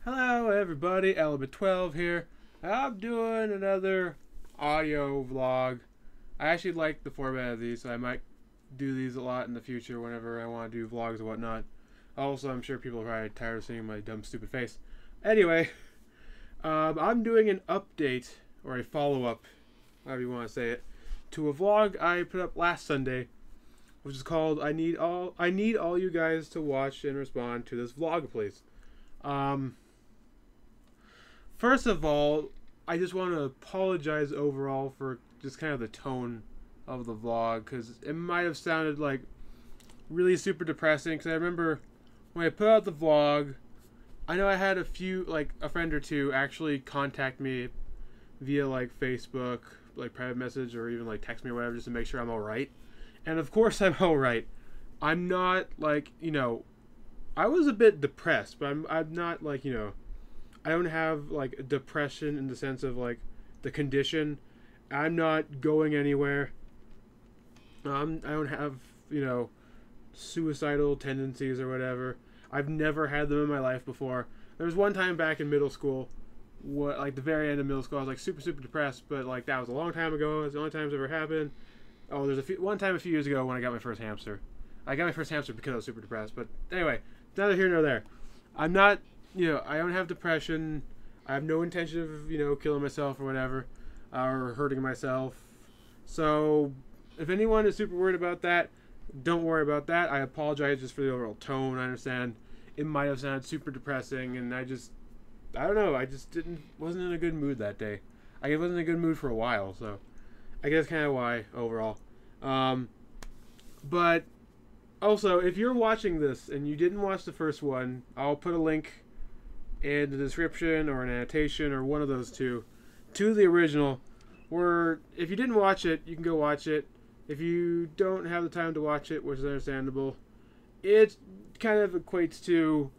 Hello everybody, Element12 here. I'm doing another audio vlog. I actually like the format of these, so I might do these a lot in the future whenever I want to do vlogs and whatnot. Also, I'm sure people are probably tired of seeing my dumb, stupid face. Anyway, I'm doing an update, or a follow-up, however you want to say it, to a vlog I put up last Sunday, which is called I need all you guys to watch and respond to this vlog, please. First of all, I just want to apologize overall for just kind of the tone of the vlog, because it might have sounded like really super depressing, because I remember when I put out the vlog, I know I had a few, like a friend or two actually contact me via like Facebook, like private message, or even like text me or whatever, just to make sure I'm alright. And of course I'm alright. I'm not like, I was a bit depressed, but I'm not like, I don't have like depression in the sense of like the condition. I'm not going anywhere. I don't have, suicidal tendencies or whatever. I've never had them in my life before. There was one time back in middle school, like the very end of middle school, I was like super depressed, but like that was a long time ago. It was the only time it's ever happened. Oh, there's one time a few years ago when I got my first hamster. I got my first hamster because I was super depressed. But anyway, neither here nor there. I'm not, I don't have depression. I have no intention of, killing myself or whatever, or hurting myself. So if anyone is super worried about that, don't worry about that. I apologize just for the overall tone. I understand it might have sounded super depressing, and I don't know. I just wasn't in a good mood that day. I wasn't in a good mood for a while, so I guess kind of why overall. But also, if you're watching this and you didn't watch the first one, I'll put a link in the description or an annotation or one of those two to the original, where if you didn't watch it, you can go watch it. If you don't have the time to watch it, which is understandable, it kind of equates to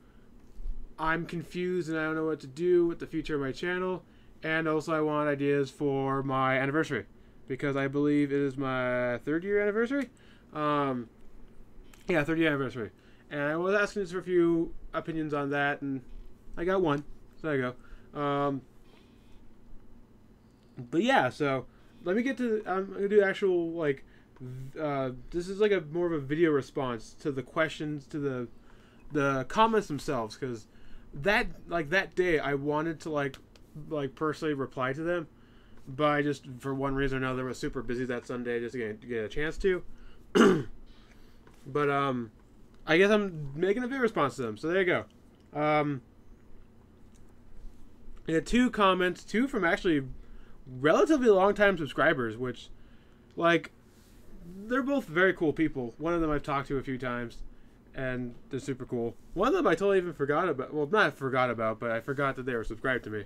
I'm confused and I don't know what to do with the future of my channel, and also I want ideas for my anniversary, because I believe it is my 3rd year anniversary. Yeah, 3rd year anniversary. And I was asking just for a few opinions on that, and I got one. So there you go. But yeah, so let me get to. I'm gonna do actual like. This is like a more of a video response to the questions, to the comments themselves, because that day I wanted to like personally reply to them, but I just, for one reason or another, was super busy that Sunday just to get a chance to. But I guess I'm making a video response to them. So there you go. I had 2 comments, 2 from actually relatively long-time subscribers, which, like, they're both very cool people. One of them I've talked to a few times, and they're super cool. One of them I totally even forgot about. Well, not forgot about, but I forgot that they were subscribed to me.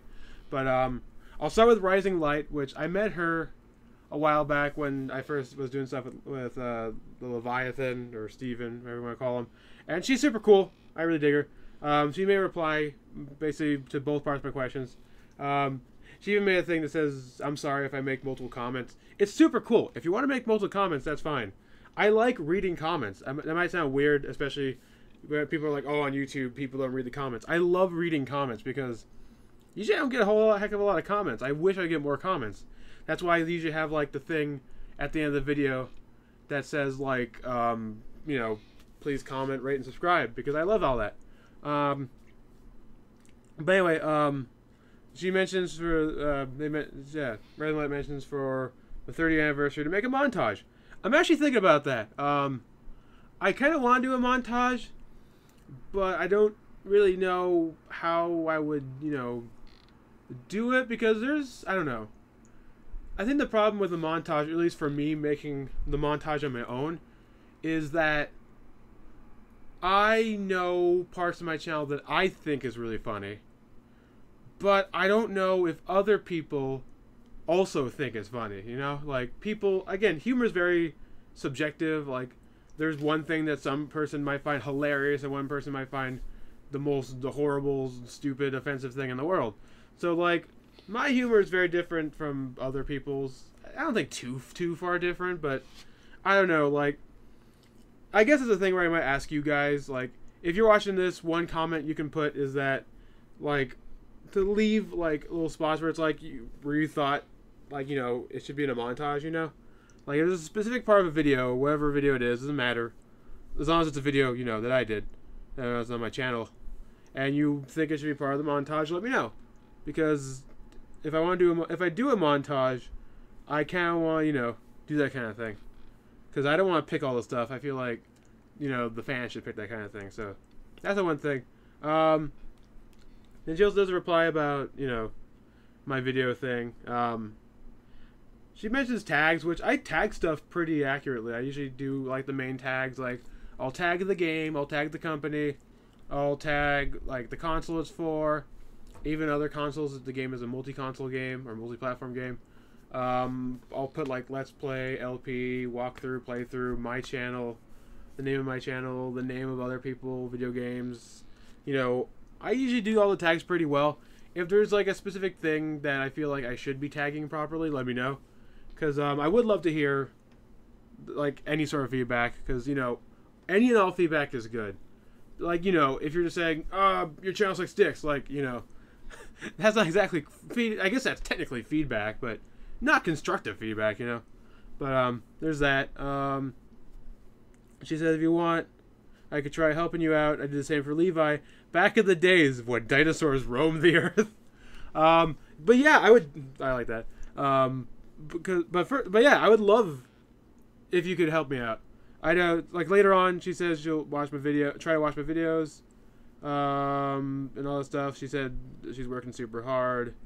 But I'll start with Rising Light, which I met her a while back when I first was doing stuff with the Leviathan, or Steven, whatever you want to call him. And she's super cool. I really dig her. She may reply basically to both parts of my questions. She even made a thing that says, I'm sorry if I make multiple comments. It's super cool. If you want to make multiple comments, that's fine. I like reading comments. That might sound weird, especially when people are like, oh, on YouTube, people don't read the comments. I love reading comments because usually I don't get a heck of a lot of comments. I wish I get more comments. That's why I usually have like the thing at the end of the video that says like, please comment, rate, and subscribe, because I love all that. But anyway, she mentions for Red Light mentions for the 30th anniversary to make a montage. I'm actually thinking about that. I kind of want to do a montage, but I don't really know how I would, do it, because I don't know. I think the problem with the montage, at least for me making the montage on my own, is that I know parts of my channel that I think is really funny, but I don't know if other people also think it's funny, Like, people, again, humor is very subjective. Like, there's one thing that some person might find hilarious and one person might find the horrible, stupid, offensive thing in the world. So, like, my humor is very different from other people's. I don't think too far different, but I don't know, like, I guess it's a thing where I might ask you guys, like, if you're watching this, one comment you can put is that like to leave like little spots where it's like where you thought like it should be in a montage. Like there's a specific part of a video, whatever video it is, doesn't matter, as long as it's a video that I did, that was on my channel, and you think it should be part of the montage, let me know, because if I want to if I do a montage, I kind of want do that kind of thing, because I don't want to pick all the stuff. I feel like the fans should pick that kind of thing. So that's the one thing. Then she also does a reply about my video thing. She mentions tags, which I tag stuff pretty accurately. I usually do like the main tags, like I'll tag the game, I'll tag the company, I'll tag like the console it's for, even other consoles if the game is a multi-console game or multi-platform game. I'll put like Let's Play, LP, walkthrough, playthrough, my channel, the name of my channel, the name of other people, video games. I usually do all the tags pretty well. If there's like a specific thing that I feel like I should be tagging properly, let me know. Because I would love to hear like any sort of feedback. Because any and all feedback is good. Like if you're just saying, your channel's like sticks, like that's not exactly I guess that's technically feedback, but not constructive feedback, But there's that. She says if you want, I could try helping you out. I did the same for Levi back in the days when dinosaurs roamed the earth. But yeah, I like that. But yeah, I would love if you could help me out. I know, like later on, she says she'll watch my video, try to watch my videos, and all that stuff. She said she's working super hard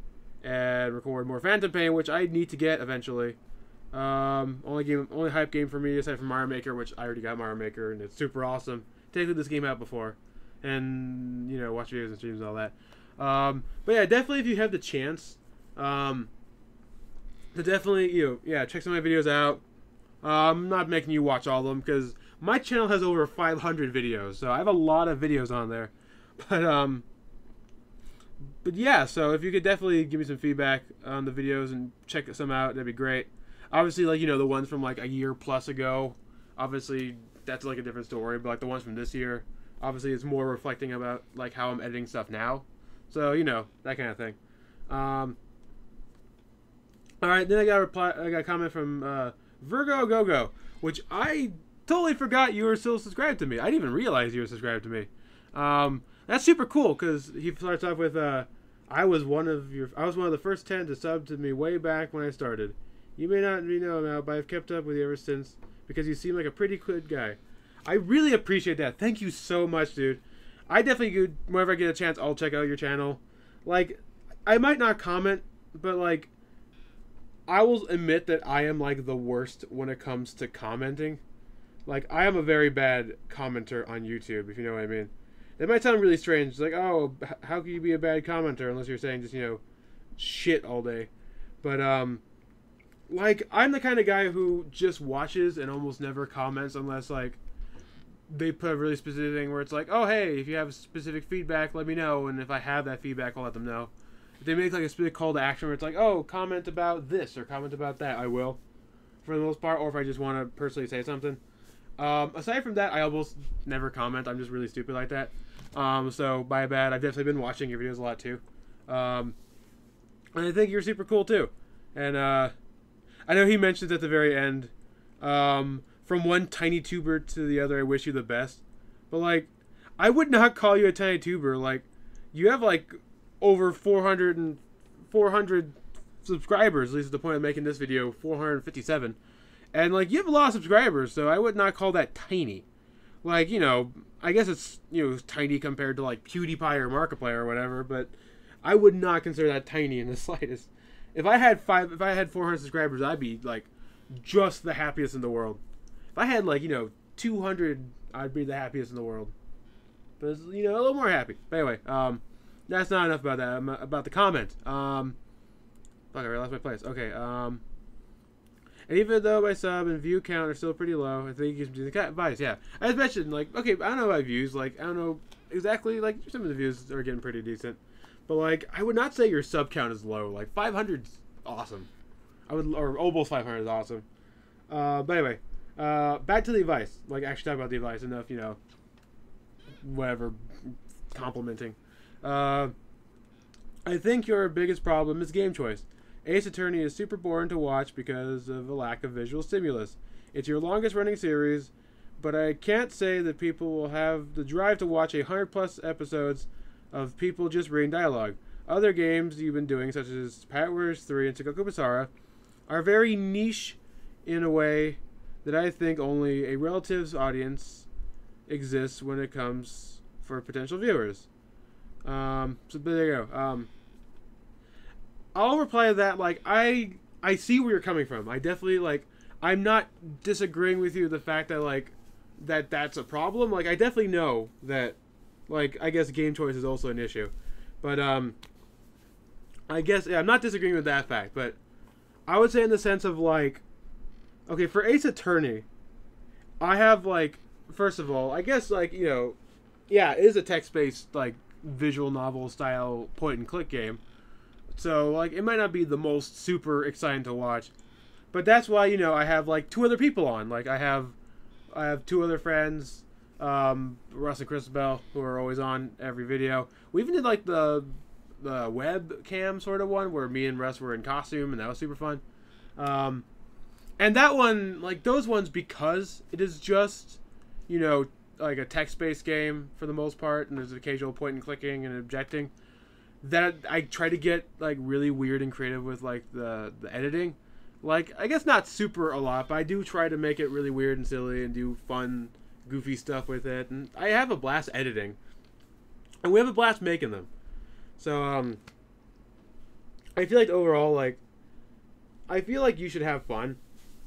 and record more Phantom Pain, which I need to get eventually. Only hype game for me aside from Mario Maker, which I already got Mario Maker and it's super awesome. Taken this game out before, and watch videos and streams and all that. But yeah, definitely if you have the chance, to definitely check some of my videos out. I'm not making you watch all of them because my channel has over 500 videos, so I have a lot of videos on there. But yeah, so if you could definitely give me some feedback on the videos and check some out, that'd be great. Obviously, like the ones from like a year plus ago, obviously that's like a different story. But like the ones from this year, obviously it's more reflecting about like how I'm editing stuff now. So that kind of thing. All right, then I got a comment from Virgo Gogo, which I totally forgot you were still subscribed to me. I didn't even realize you were subscribed to me. That's super cool because he starts off with I was one of the first 10 to sub to me way back when I started. You may not know now, but I've kept up with you ever since because you seem like a pretty good guy. I really appreciate that. Thank you so much, dude. I definitely, whenever I get a chance, I'll check out your channel. Like, I might not comment, but like, I will admit that I am like the worst when it comes to commenting. Like, I am a very bad commenter on YouTube, if you know what I mean. That might sound really strange. Like, oh, how can you be a bad commenter unless you're saying just, shit all day. But, like, I'm the kind of guy who just watches and almost never comments unless, like, they put a really specific thing where it's like, oh, hey, if you have specific feedback, let me know. And if I have that feedback, I'll let them know. If they make, like, a specific call to action where it's like, oh, comment about this or comment about that, I will, for the most part. Or if I just want to personally say something. Aside from that, I almost never comment. I'm just really stupid like that. So, my bad. I've definitely been watching your videos a lot, too. And I think you're super cool, too. And, I know he mentions at the very end, from one tiny tuber to the other, I wish you the best. But, like, I would not call you a tiny tuber. Like, you have, like, over 400 subscribers, at least at the point of making this video, 457. And, like, you have a lot of subscribers, so I would not call that tiny. Like, I guess it's, tiny compared to, like, PewDiePie or Markiplier or whatever, but I would not consider that tiny in the slightest. If I had 400 subscribers, I'd be, like, just the happiest in the world. If I had, like, 200, I'd be the happiest in the world. But, a little more happy. But anyway, that's not enough about that. About the comment. Fuck, I lost my place. Okay, and even though my sub and view count are still pretty low, I think you can do the advice. Yeah, as mentioned, like, okay, I don't know about views. Like, I don't know exactly. Like, some of the views are getting pretty decent, but like, I would not say your sub count is low. Like, 500's awesome. Or almost 500 is awesome. But anyway, back to the advice. Like, actually talk about the advice enough. Whatever, complimenting. I think your biggest problem is game choice. Ace Attorney is super boring to watch because of a lack of visual stimulus. It's your longest running series, but I can't say that people will have the drive to watch 100+ episodes of people just reading dialogue. Other games you've been doing, such as Pirate Warriors 3 and Sengoku Basara, are very niche in a way that I think only a relative's audience exists when it comes for potential viewers. So there you go. I'll reply to that, like, I see where you're coming from. I definitely, like, I'm not disagreeing with you the fact that, like, that's a problem. Like, I definitely know that, like, I guess game choice is also an issue. But, I guess, yeah, I'm not disagreeing with that fact, but I would say in the sense of, like, okay, for Ace Attorney, I have, like, first of all, I guess, like, you know, yeah, it is a text-based, like, visual novel style point-and-click game. So, like, it might not be the most super exciting to watch. But that's why, you know, I have, like, 2 other people on. Like, I have 2 other friends, Russ and Christabel, who are always on every video. We even did, like, the webcam sort of one where me and Russ were in costume, and that was super fun. And that one, like, those ones, because it is just, you know, like a text-based game for the most part, and there's occasional point and clicking and objecting, that I try to get, like, really weird and creative with, like, the editing. Like, I guess not super a lot, but I do try to make it really weird and silly and do fun, goofy stuff with it. And I have a blast editing. And we have a blast making them. So, I feel like overall, like, I feel like you should have fun.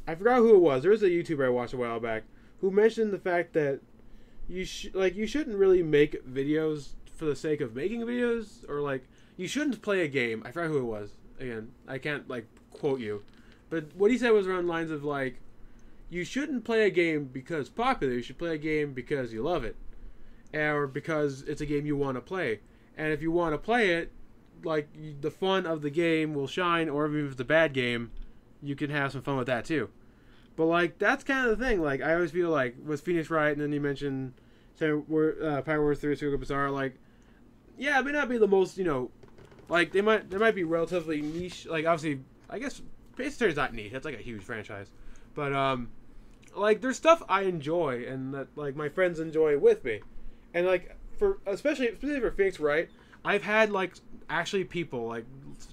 I forgot who it was. There was a YouTuber I watched a while back who mentioned the fact that you shouldn't really make videos for the sake of making videos, or, like, you shouldn't play a game. I forgot who it was. Again, I can't, like, quote you. But what he said was around lines of, like, you shouldn't play a game because it's popular. You should play a game because you love it. Or because it's a game you want to play. And if you want to play it, like, the fun of the game will shine, or even if it's a bad game, you can have some fun with that too. But, like, that's kind of the thing. Like, I always feel like, with Phoenix Wright, and then you mentioned Pirate Warriors 3, Sengoku Basara, like, yeah, it may not be the most, you know, like, they might be relatively niche. Like, obviously, I guess Ace Attorney's not niche. That's, like, a huge franchise. But, like, there's stuff I enjoy, and that, like, my friends enjoy with me. And, like, especially for Phoenix Wright, I've had, like, actually people, like,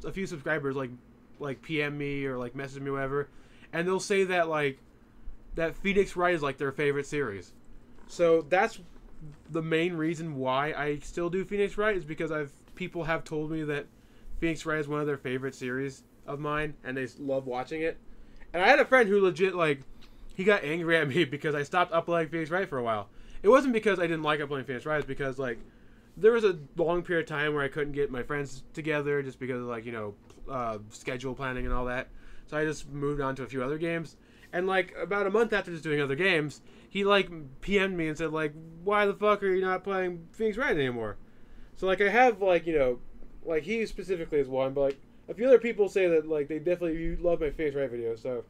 a few subscribers, like PM me or, like, message me or whatever, and they'll say that, like, that Phoenix Wright is, like, their favorite series. So that's the main reason why I still do Phoenix Wright, is because people have told me that Phoenix Wright is one of their favorite series of mine, and they love watching it. And I had a friend who legit, like, he got angry at me because I stopped uploading Phoenix Wright for a while. It wasn't because I didn't like uploading Phoenix Wright, it's because, like, there was a long period of time where I couldn't get my friends together just because of, like, you know, schedule planning and all that. So I just moved on to a few other games. And, like, about a month after just doing other games, he, like, PM'd me and said, like, why the fuck are you not playing Phoenix Wright anymore? So, like, I have, like, you know, like, he specifically is one, but, like, a few other people say that, like, they definitely love my Phoenix Wright videos, so.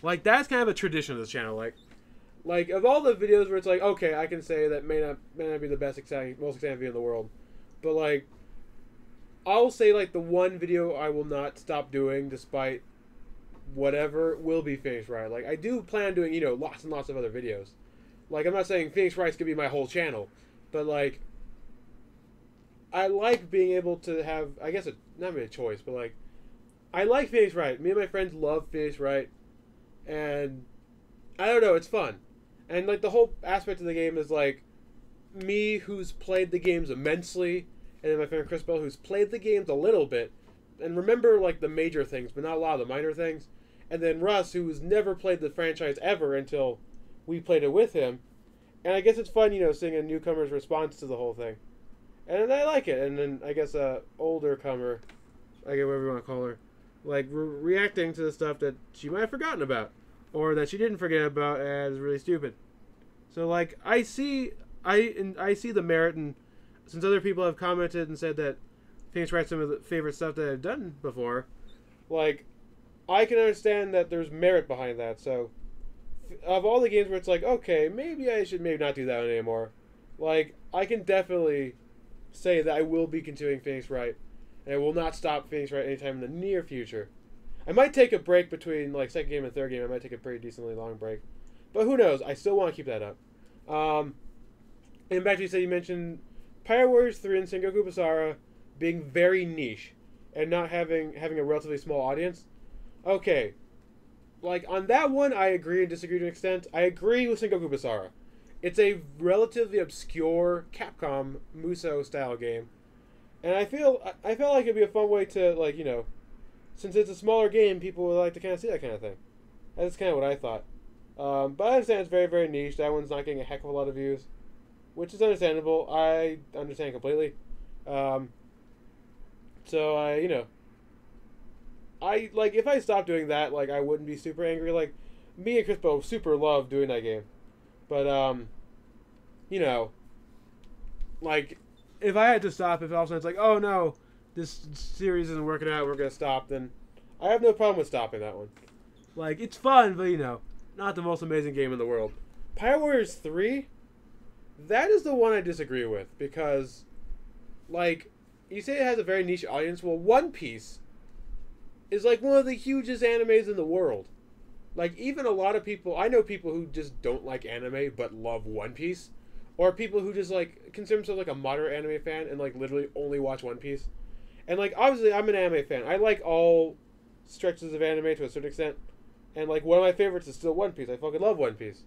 Like, that's kind of a tradition of this channel, like, of all the videos where it's like, okay, I can say that may not be the most exciting video in the world, but, like, I'll say, like, the one video I will not stop doing despite whatever will be Phoenix Wright. Like, I do plan on doing, you know, lots and lots of other videos. Like, I'm not saying Phoenix Wright's gonna be my whole channel, but, like, I like being able to have, I guess, not really a choice, but, like, I like Phoenix Wright. Me and my friends love Phoenix Wright, and I don't know, it's fun. And, like, the whole aspect of the game is, like, me, who's played the games immensely, and then my friend Chris Bell, who's played the games a little bit, and remember, like, the major things, but not a lot of the minor things. And then Russ, who's never played the franchise ever until we played it with him. And I guess it's fun, you know, seeing a newcomer's response to the whole thing. And I like it. And then I guess a older comer, I guess whatever you want to call her, like, reacting to the stuff that she might have forgotten about, or that she didn't forget about as really stupid. So, like, I see the merit, and since other people have commented and said that Phoenix Wright's some of the favorite stuff that I've done before, like, I can understand that there's merit behind that. So, of all the games where it's like, okay, maybe I should not do that one anymore, like, I can definitely say that I will be continuing Phoenix Wright, and I will not stop Phoenix Wright anytime in the near future. I might take a break between like second game and third game. I might take a pretty decently long break, but who knows? I still want to keep that up. And back to you mentioned Pirate Warriors 3 and Sengoku Basara being very niche and not having a relatively small audience. Okay, like on that one, I agree and disagree to an extent. I agree with Sengoku Basara. It's a relatively obscure Capcom Muso style game, and I felt like it'd be a fun way to, like, since it's a smaller game, people would like to kind of see that kind of thing. That's kind of what I thought. But I understand it's very, very niche. That one's not getting a heck of a lot of views, which is understandable. I understand completely. So I like, if I stopped doing that, like, I wouldn't be super angry. Like, me and Crispo super love doing that game, but like, if I had to stop, if all of a sudden it's like, oh no, this series isn't working out, we're gonna stop, then I have no problem with stopping that one. Like, it's fun, but not the most amazing game in the world. Pirate Warriors 3, that is the one I disagree with, because, like, you say it has a very niche audience. Well, One Piece is like one of the hugest animes in the world. Like, even a lot of people, I know people who just don't like anime but love One Piece, or people who just, like, consider themselves like a moderate anime fan and, like, literally only watch One Piece. And, like, obviously I'm an anime fan. I like all stretches of anime to a certain extent, and, like, one of my favorites is still One Piece. I fucking love One Piece.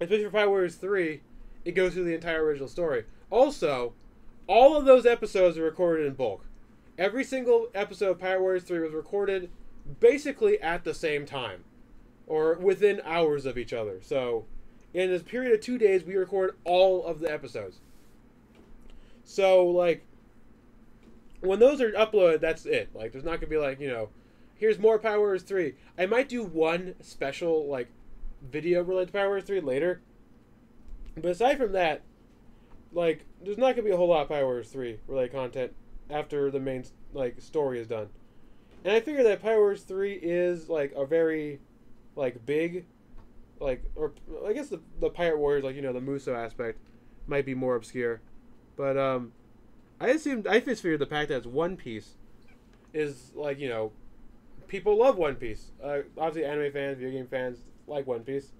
Especially for Pirate Warriors 3, it goes through the entire original story. Also, all of those episodes are recorded in bulk. Every single episode of Pirate Warriors 3 was recorded basically at the same time, or within hours of each other. So, in this period of 2 days, we record all of the episodes. So, like, when those are uploaded, that's it. Like, there's not going to be, like, here's more Pirate Warriors 3. I might do one special, like, video related to Pirate Warriors 3 later. But aside from that, like, there's not going to be a whole lot of Pirate Warriors 3 related content after the main, like, story is done. And I figure that Pirate Warriors 3 is, like, a very, like, big, like, or I guess the Pirate Warriors, like, the Muso aspect might be more obscure. But, I just figured the fact that it's One Piece is, like, people love One Piece. Obviously, anime fans, video game fans like One Piece.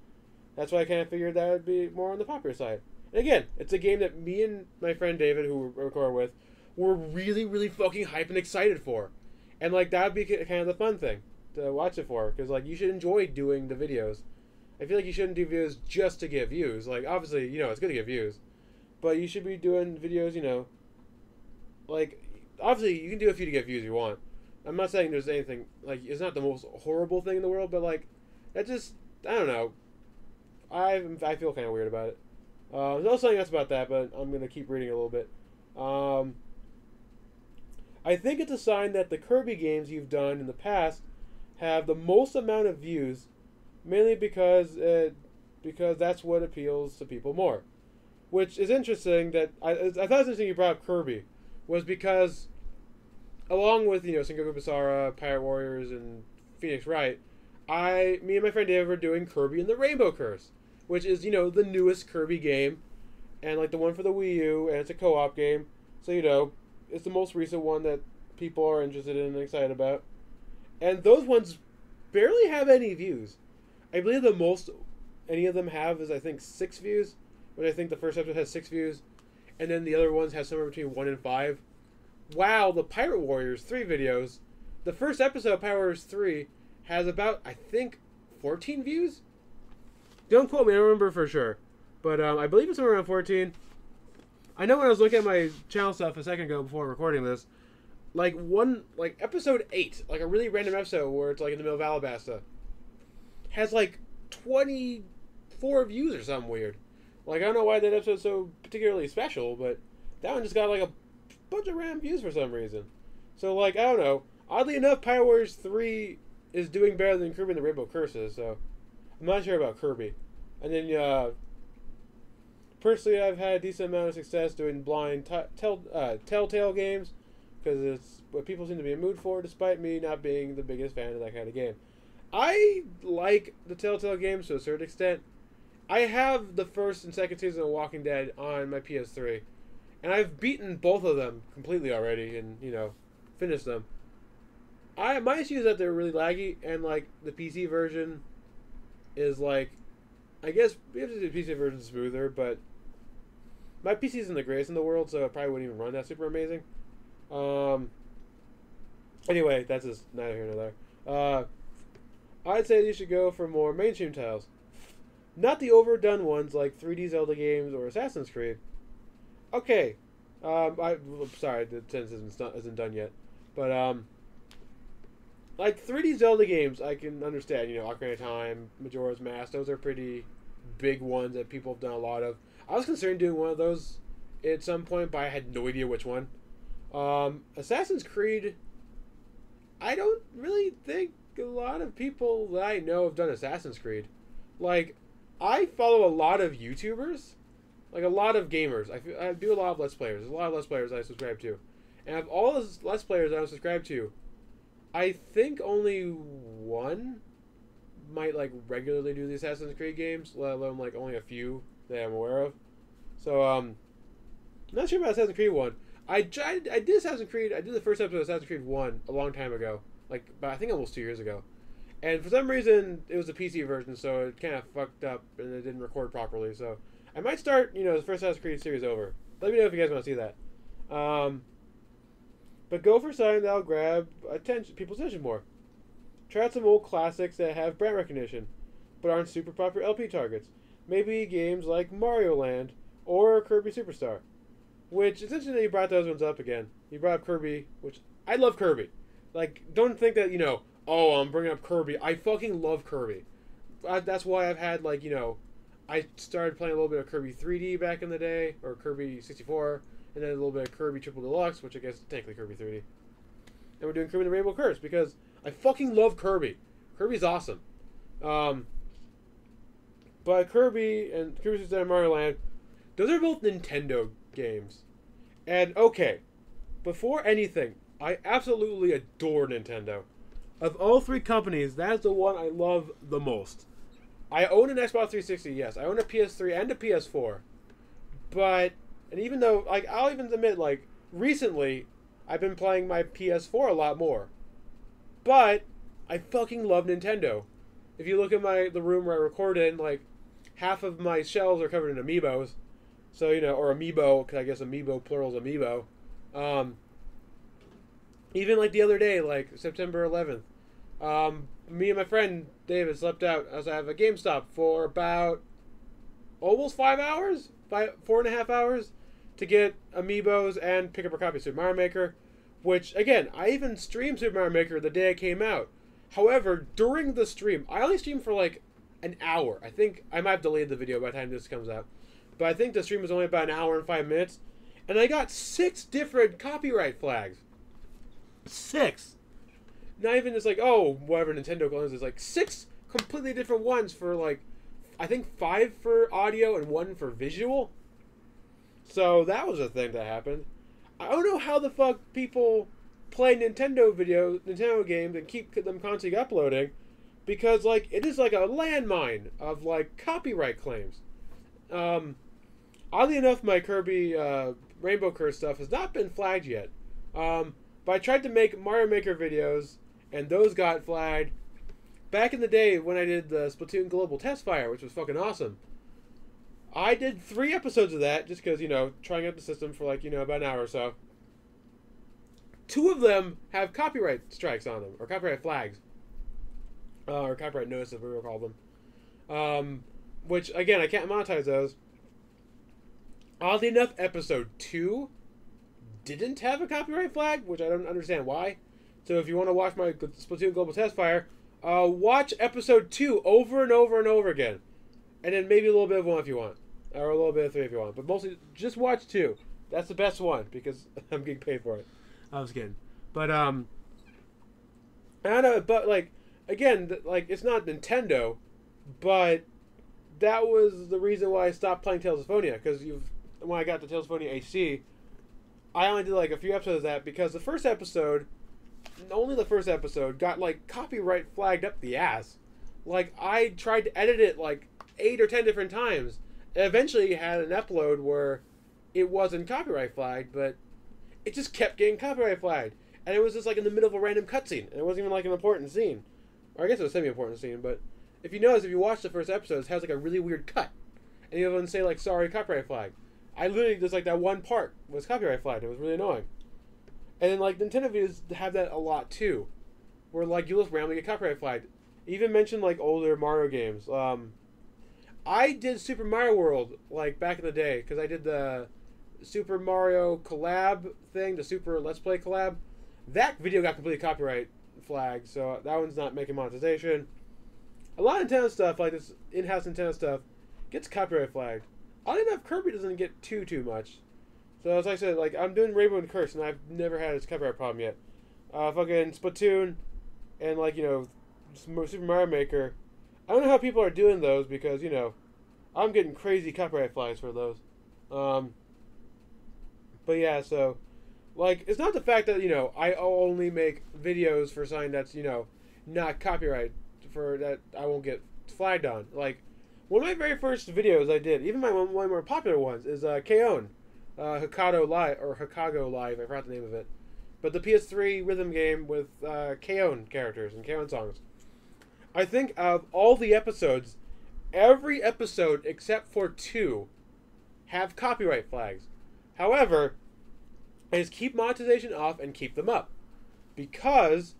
That's why I kind of figured that would be more on the popular side. And again, it's a game that me and my friend David, who we record with, were really, really fucking hyped and excited for. And, like, that would be kind of the fun thing to watch it for. Because, like, you should enjoy doing the videos. I feel like you shouldn't do videos just to get views. Like, obviously, it's good to get views. But you should be doing videos, like, obviously, you can do a few to get views you want. I'm not saying there's anything, like, it's not the most horrible thing in the world, but, like, that just, I don't know. I feel kind of weird about it. There's also something else about that, but I'm going to keep reading a little bit. I think it's a sign that the Kirby games you've done in the past have the most amount of views, mainly because that's what appeals to people more. Which is interesting that, I thought it was interesting you brought up Kirby, was because, along with, Sengoku Basara, Pirate Warriors, and Phoenix Wright, me and my friend David were doing Kirby and the Rainbow Curse, which is, the newest Kirby game, and, like, the one for the Wii U, and it's a co-op game, so, it's the most recent one that people are interested in and excited about. And those ones barely have any views. I believe the most any of them have is, I think, 6 views, which I think the first episode has 6 views, and then the other ones have somewhere between 1 and 5. Wow, the Pirate Warriors 3 videos, the first episode of Pirate Warriors 3 has about, I think, 14 views? Don't quote me, I don't remember for sure. But I believe it's somewhere around 14. I know when I was looking at my channel stuff a second ago before recording this, like episode 8, like a really random episode where it's like in the middle of Alabasta, has like 24 views or something weird. Like, I don't know why that episode's so particularly special, but that one just got like a bunch of random views for some reason. So, like, I don't know. Oddly enough, Pirate Warriors 3 is doing better than Kirby and the Rainbow Curses, so I'm not sure about Kirby. And then, personally, I've had a decent amount of success doing blind Telltale games, because it's what people seem to be in the mood for, despite me not being the biggest fan of that kind of game. I like the Telltale games to a certain extent, I have the first and second season of Walking Dead on my PS3, and I've beaten both of them completely already, and finished them. My issue is that they're really laggy, and like the PC version is like, I guess the PC version is smoother, but my PC isn't the greatest in the world, so it probably wouldn't even run that super amazing. Anyway, that's just neither here nor there. I'd say you should go for more mainstream titles. Not the overdone ones like 3D Zelda games or Assassin's Creed. Okay. I'm sorry, the sentence isn't done yet. But, like 3D Zelda games, I can understand. Ocarina of Time, Majora's Mask, those are pretty big ones that people have done a lot of. I was considering doing one of those at some point, but I had no idea which one. Assassin's Creed, I don't really think a lot of people that I know have done Assassin's Creed. Like, I follow a lot of YouTubers, like a lot of gamers. I do a lot of Let's Players. There's a lot of Let's Players I subscribe to. And of all the Let's Players I subscribe to, I think only one might like regularly do the Assassin's Creed games, let alone like only a few that I'm aware of. So, not sure about Assassin's Creed 1. I did Assassin's Creed, I did the first episode of Assassin's Creed 1 a long time ago. Like, I think almost 2 years ago. And for some reason, it was a PC version, so it kind of fucked up and it didn't record properly. So, I might start, the first Assassin's Creed series over. Let me know if you guys want to see that. But go for something that'll grab people's attention more. Try out some old classics that have brand recognition, but aren't super popular LP targets. Maybe games like Mario Land or Kirby Superstar. Which, it's interesting that you brought those ones up again. You brought up Kirby, which, I love Kirby. Like, don't think that, oh, I'm bringing up Kirby. I fucking love Kirby. That's why I've had, like, I started playing a little bit of Kirby 3D back in the day, or Kirby 64, and then a little bit of Kirby Triple Deluxe, which I guess is technically Kirby 3D. And we're doing Kirby the Rainbow Curse, because I fucking love Kirby. Kirby's awesome. But Kirby and Kirby Superstar and Mario Land, those are both Nintendo games. And, okay, before anything, I absolutely adore Nintendo. Of all three companies, that's the one I love the most. I own an Xbox 360, yes. I own a PS3 and a PS4. But, and even though, like, I'll even admit, like, recently, I've been playing my PS4 a lot more. But, I fucking love Nintendo. If you look at the room where I record in, like, half of my shelves are covered in amiibos. So, or amiibo, because I guess amiibo, plural is amiibo. Even, like, the other day, like, September 11th, me and my friend David slept out as I have a GameStop for about almost 5 hours, 4.5 hours, to get amiibos and pick up a copy of Super Mario Maker, which, again, I even streamed Super Mario Maker the day it came out. However, during the stream, I only streamed for, like, an hour. I think I might have delayed the video by the time this comes out. But I think the stream was only about an hour and 5 minutes. And I got 6 different copyright flags. 6! Not even just like, oh, whatever Nintendo claims. It's like 6 completely different ones for like, I think 5 for audio and 1 for visual. So that was a thing that happened. I don't know how the fuck people play Nintendo games and keep them constantly uploading. Because like, it is like a landmine of like copyright claims. Oddly enough, my Kirby Rainbow Curse stuff has not been flagged yet. But I tried to make Mario Maker videos, and those got flagged. Back in the day when I did the Splatoon Global Test Fire, which was fucking awesome. I did 3 episodes of that, just because, trying out the system for like, about an hour or so. 2 of them have copyright strikes on them, or copyright flags. Or copyright notices, we will call them. Which, again, I can't monetize those. Oddly enough, episode 2 didn't have a copyright flag, which I don't understand why. So if you want to watch my Splatoon Global Test Fire, watch episode 2 over and over and over again. And then maybe a little bit of 1 if you want. Or a little bit of 3 if you want. But mostly, just watch 2. That's the best one, because I'm getting paid for it. I was kidding. But, I don't know, but, like, again, like, it's not Nintendo, but that was the reason why I stopped playing Tales of Phonia, because when I got to Tales of Phonia HD, I only did like a few episodes of that because the first episode, only the first episode, got like copyright flagged up the ass. Like I tried to edit it like 8 or 10 different times. And eventually had an upload where it wasn't copyright flagged, but it just kept getting copyright flagged. And it was just like in the middle of a random cutscene. And it wasn't even like an important scene. Or I guess it was a semi-important scene, but if you notice, if you watch the first episode, it has like a really weird cut. And you have one say like, sorry, copyright flag. I literally, just like that one part was copyright flagged. It was really annoying. And then like Nintendo videos have that a lot too. Where like you'll just randomly get copyright flagged. Even mentioned like older Mario games. I did Super Mario World like back in the day because I did the Super Mario collab thing, the Super Let's Play collab. That video got completely copyright flagged, so that one's not making monetization. A lot of Nintendo stuff, like this in-house Nintendo stuff, gets copyright flagged. Oddly enough, Kirby doesn't get too much. So as I said, like I'm doing Rainbow and Curse, and I've never had this copyright problem yet. Fucking Splatoon, and like Super Mario Maker. I don't know how people are doing those because I'm getting crazy copyright flags for those. But yeah, so like it's not the fact that I only make videos for something that's not copyright for that I won't get flagged on. Like one of my very first videos I did, even one of my more popular ones, is K-On! Hokkaido Live. I forgot the name of it, but the PS3 rhythm game with K-On! Characters and K-On! Songs. I think of all the episodes, every episode except for 2 have copyright flags. However, I just keep monetization off and keep them up because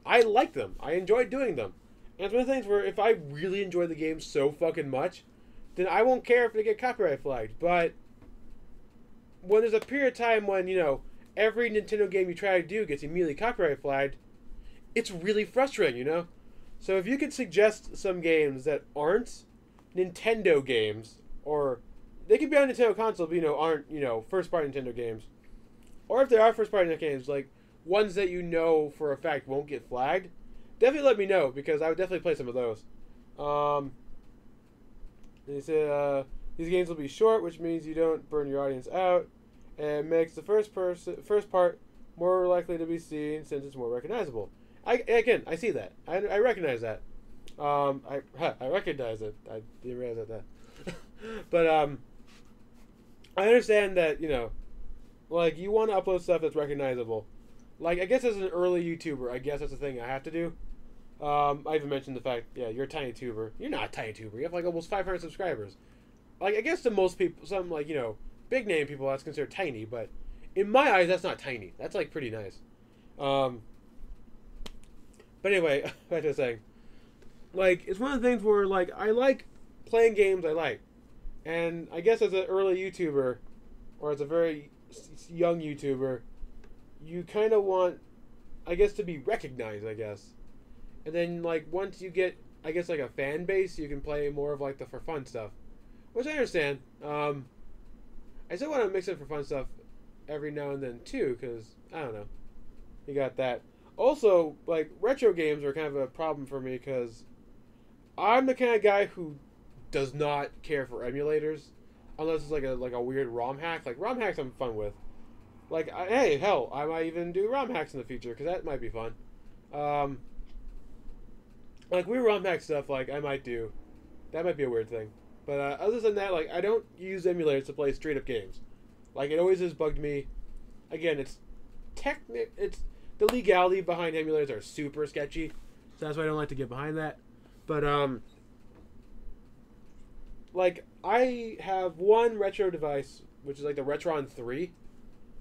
I like them. I enjoy doing them. And it's one of the things where if I really enjoy the game so fucking much, then I won't care if they get copyright flagged. But when there's a period of time when, every Nintendo game you try to do gets immediately copyright flagged, it's really frustrating, So if you could suggest some games that aren't Nintendo games, or they could be on Nintendo console, but aren't first-party Nintendo games, or if they are first-party games, like ones that for a fact won't get flagged, definitely let me know because I would definitely play some of those. They said these games will be short, which means you don't burn your audience out, and makes the first part more likely to be seen since it's more recognizable. I see that. I recognize that. I recognize it. I didn't realize that. But I understand that like you want to upload stuff that's recognizable. Like I guess as an early YouTuber, I guess that's the thing I have to do. I even mentioned the fact, you're a tiny tuber. You're not a tiny tuber. You have like almost 500 subscribers. Like I guess to most people, some like big name people, that's considered tiny. But in my eyes, that's not tiny. That's like pretty nice. But anyway, back to saying, like it's one of the things where like I like playing games I like, and I guess as an early YouTuber, or as a very young YouTuber, you kind of want, I guess, to be recognized, I guess. And then, like, once you get, I guess, like a fan base, you can play more of, like, the for fun stuff. Which I understand. I still want to mix in for fun stuff every now and then, too, because, I don't know. You got that. Also, like, retro games are kind of a problem for me, because I'm the kind of guy who does not care for emulators. Unless it's, like a weird ROM hack. Like, ROM hacks I'm fun with. Like, hey, hell, I might even do ROM hacks in the future, because that might be fun. Like, weird ROM hack stuff, like, I might do. That might be a weird thing. But other than that, like, I don't use emulators to play straight-up games. Like, it always has bugged me. Again, it's the legality behind emulators are super sketchy. So that's why I don't like to get behind that. But, like, I have one retro device, which is, like, the Retron 3,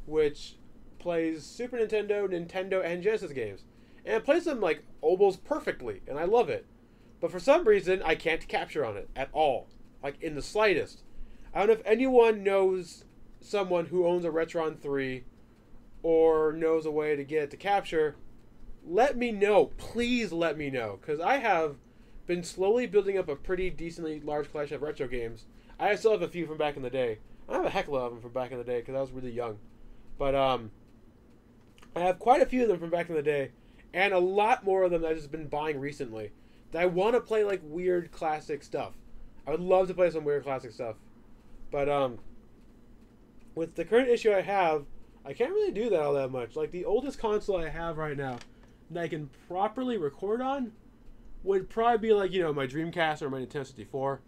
which plays Super Nintendo, Nintendo, and Genesis games. And it plays them, like, almost perfectly, and I love it. But for some reason, I can't capture on it at all. Like, in the slightest. I don't know if anyone knows someone who owns a Retron 3 or knows a way to get it to capture. Let me know. Please let me know. Because I have been slowly building up a pretty decently large collection of retro games. I still have a few from back in the day. I have a heck of them from back in the day because I was really young. But I have quite a few of them from back in the day. And a lot more of them that I've just been buying recently. That I want to play, like, weird classic stuff. I would love to play some weird classic stuff. But, with the current issue I have, I can't really do that all that much. Like, the oldest console I have right now that I can properly record on would probably be, like, my Dreamcast or my Nintendo 64.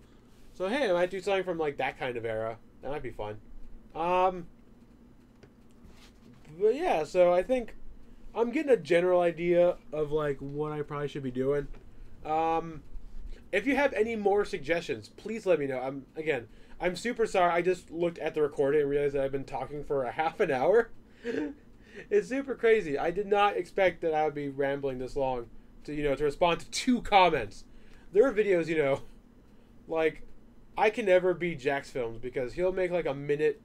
So hey, I might do something from like that kind of era. That might be fun. Um, but yeah, so I think I'm getting a general idea of like what I probably should be doing. Um, if you have any more suggestions, please let me know. I'm super sorry. I just looked at the recording and realized that I've been talking for a half an hour. It's super crazy. I did not expect that I would be rambling this long to respond to 2 comments. There are videos, like I can never beat Jack's films because he'll make like a minute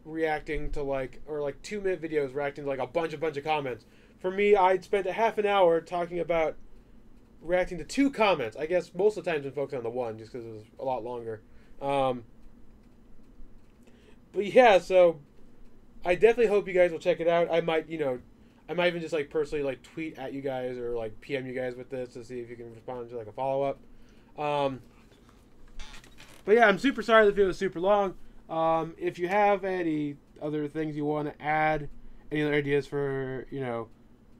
reacting to or like 2-minute videos reacting to like a bunch of comments. For me, I'd spent a half an hour talking about reacting to 2 comments. I guess most of the time it's been focused on the one just because it was a lot longer. But yeah, so I definitely hope you guys will check it out. I might even just like personally like tweet at you guys or like PM you guys with this to see if you can respond to like a follow-up. But yeah, I'm super sorry the video was super long. If you have any other things you want to add, any other ideas for,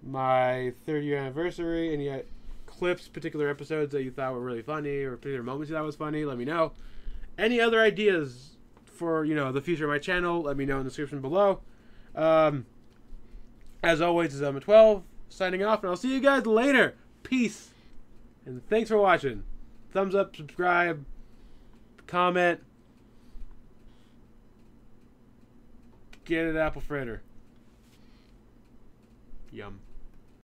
my 30-year anniversary, any clips, particular episodes that you thought were really funny or particular moments you thought was funny, let me know. Any other ideas for, the future of my channel, let me know in the description below. As always, this is Emma12 signing off, and I'll see you guys later. Peace. And thanks for watching. Thumbs up, subscribe, comment. Get an apple fritter. Yum.